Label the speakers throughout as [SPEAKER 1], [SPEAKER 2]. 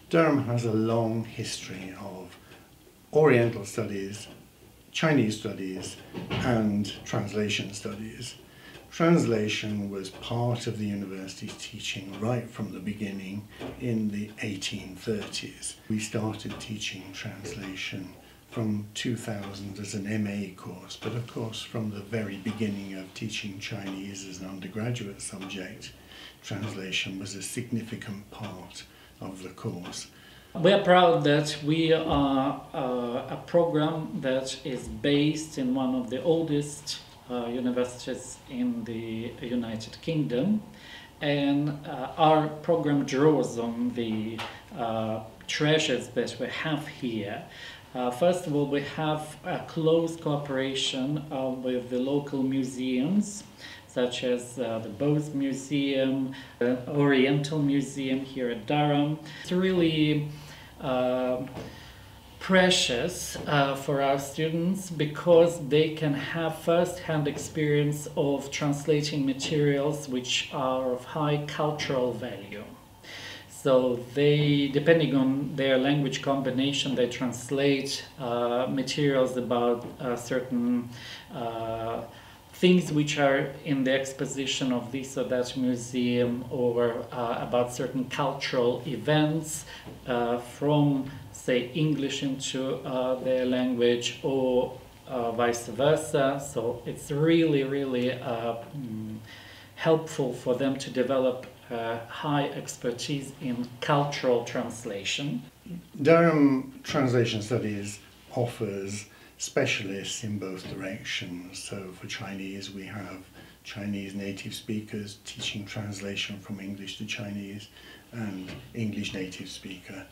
[SPEAKER 1] Durham has a long history of Oriental studies, Chinese studies and translation studies. Translation was part of the university's teaching right from the beginning in the 1830s. We started teaching translation from 2000 as an MA course, but of course from the very beginning of teaching Chinese as an undergraduate subject, translation was a significant part of the course.
[SPEAKER 2] We are proud that we are a program that is based in one of the oldest universities in the United Kingdom, and our program draws on the treasures that we have here. First of all, we have a close cooperation with the local museums, such as the Bose Museum, the Oriental Museum here at Durham. It's really precious for our students because they can have first-hand experience of translating materials which are of high cultural value. So they, depending on their language combination, they translate materials about certain things which are in the exposition of this or that museum, or about certain cultural events from, say, English into their language, or vice versa. So it's really helpful for them to develop high expertise in cultural translation.
[SPEAKER 1] Durham Translation Studies offers specialists in both directions. So for Chinese, we have Chinese native speakers teaching translation from English to Chinese, and English native speaker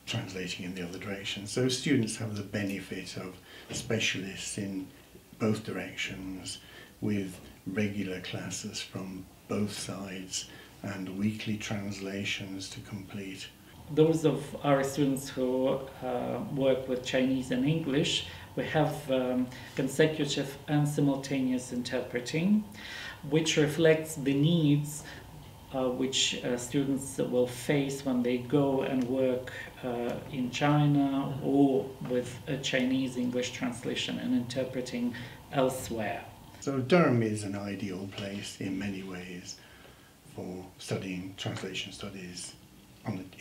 [SPEAKER 1] translating in the other direction. So students have the benefit of specialists in both directions, with regular classes from both sides and weekly translations to complete.
[SPEAKER 2] Those of our students who work with Chinese and English, we have consecutive and simultaneous interpreting, which reflects the needs which students will face when they go and work in China, or with a Chinese English translation and interpreting elsewhere.
[SPEAKER 1] So Durham is an ideal place in many ways for studying translation studies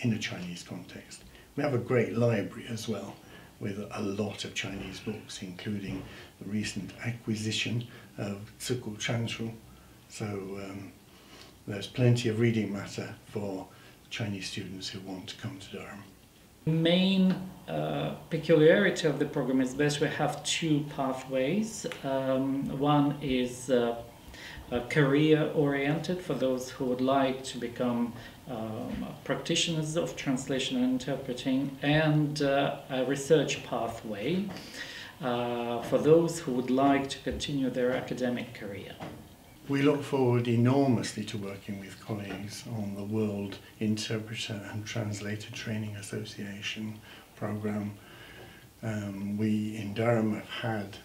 [SPEAKER 1] in a Chinese context. We have a great library as well, with a lot of Chinese books, including the recent acquisition of Ziku Chanshu. So there's plenty of reading matter for Chinese students who want to come to Durham.
[SPEAKER 2] The main peculiarity of the program is that we have two pathways. One is career-oriented for those who would like to become practitioners of translation and interpreting, and a research pathway for those who would like to continue their academic career.
[SPEAKER 1] We look forward enormously to working with colleagues on the World Interpreter and Translator Training Association program. We in Durham have had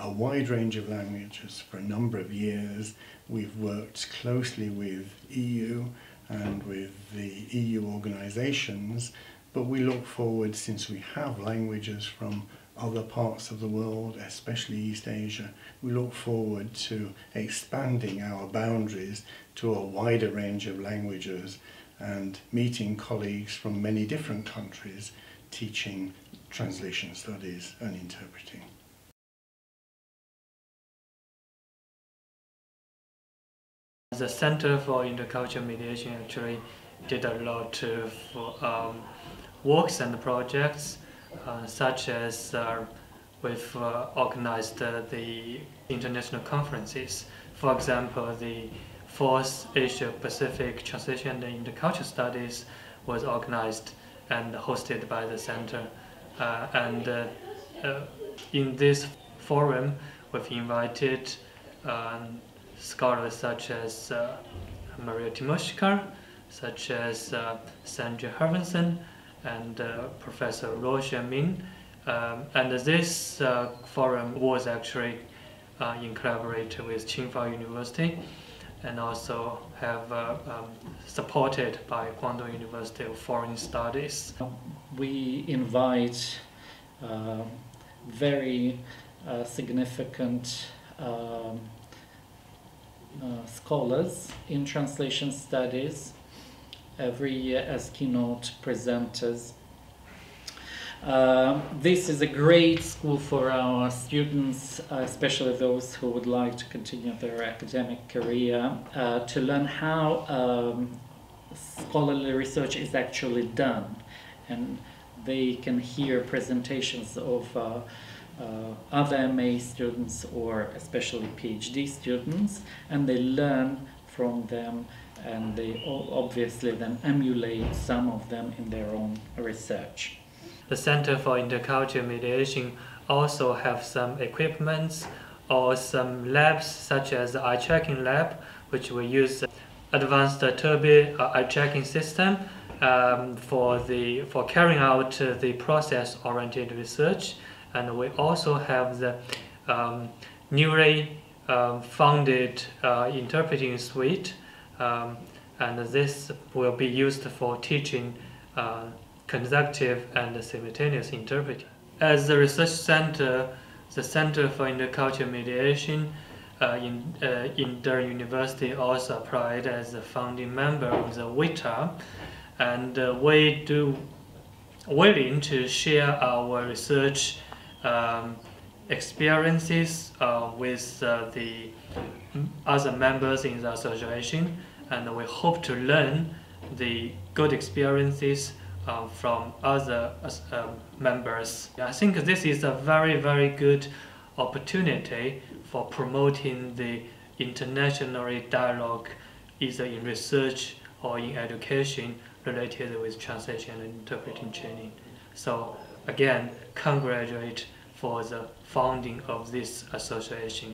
[SPEAKER 1] a wide range of languages for a number of years. We've worked closely with EU and with the EU organisations, but we look forward, since we have languages from other parts of the world, especially East Asia, we look forward to expanding our boundaries to a wider range of languages and meeting colleagues from many different countries teaching translation studies and interpreting.
[SPEAKER 3] The Center for Intercultural Mediation actually did a lot of works and projects, such as we've organized the international conferences. For example, the 4th Asia Pacific Translation and Intercultural Studies was organized and hosted by the center. In this forum, we've invited scholars such as Maria Timoshka, such as Sandra Hermanson, and Professor Luo Xuanming. And this forum was actually in collaboration with Tsinghua University, and also have supported by Guangdong University of Foreign Studies.
[SPEAKER 2] We invite very significant scholars in translation studies every year as keynote presenters. This is a great school for our students, especially those who would like to continue their academic career, to learn how scholarly research is actually done. And they can hear presentations of other MA students or especially PhD students, and they learn from them, and they obviously then emulate some of them in their own research.
[SPEAKER 3] The Center for Intercultural Mediation also have some equipments or some labs, such as the eye-tracking lab, which we use advanced turbine eye-tracking system for carrying out the process-oriented research. And we also have the newly founded interpreting suite, and this will be used for teaching consecutive and simultaneous interpreting. As the research center, the Center for Intercultural Mediation in Durham University also applied as a founding member of the WITA, and we do willing to share our research experiences with the other members in the association, and we hope to learn the good experiences from other members. I think this is a very, very good opportunity for promoting the international dialogue, either in research or in education related with translation and interpreting training. So again, congratulate for the founding of this association.